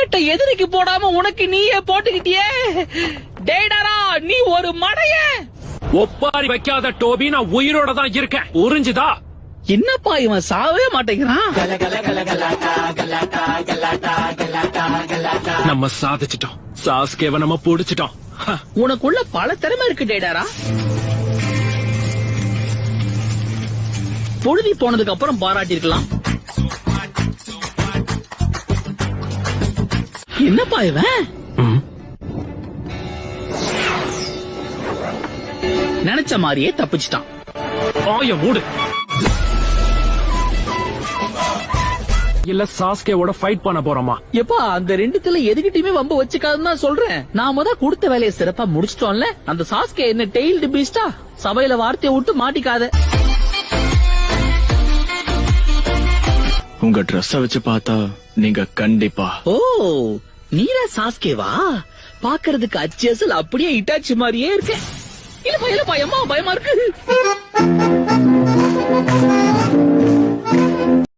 ஹெல்மெட்டை எதிரிக்கு போடாம உனக்கு நீயே போட்டுக்கிட்டியே. டேடாரா, நீ ஒரு மடைய. ஒப்பாரி வைக்காத டோபி, நான் உயிரோட தான் இருக்கேன். உறிஞ்சுதா? என்னப்பா இவன் சாவே மாட்டேங்கிறான். நம்ம சாதிச்சிட்டோம். சாஸ்கேவை நம்ம புடிச்சிட்டோம். உனக்குள்ள பல திறமை இருக்கு டேடாரா. பொழுதி போனதுக்கு அப்புறம் பாராட்டிருக்கலாம். என்னப்பா இவன் நினைச்ச மாதிரியே தப்பிச்சிட்டான். மூடு. இல்ல சாஸ்கேவோட ஃபைட் பண்ண போறோமா? எப்பா அந்த ரெண்டுத்துல எதுகிட்டயுமே வம்ப வச்சுக்காதுன்னு தான் சொல்றேன். நாம தான் கொடுத்த வேலையை சிறப்பா முடிச்சிட்டோம்ல. அந்த சாஸ்கே என்ன டெய்ல்டு பீஸ்டா? சபையில வார்த்தையை விட்டு மாட்டிக்காத. உங்க ட்ரெஸ்ஸ வச்சு பார்த்தா நீங்க கண்டிப்பா. ஓ, நீரா சாஸ்கேவா? பாக்குறதுக்கு அச்சேசல் அப்படியே இட்டாச்சி மாதிரியே இருக்க. இல்லப்பா இல்லப்பா, அம்மா பயமா இருக்கு.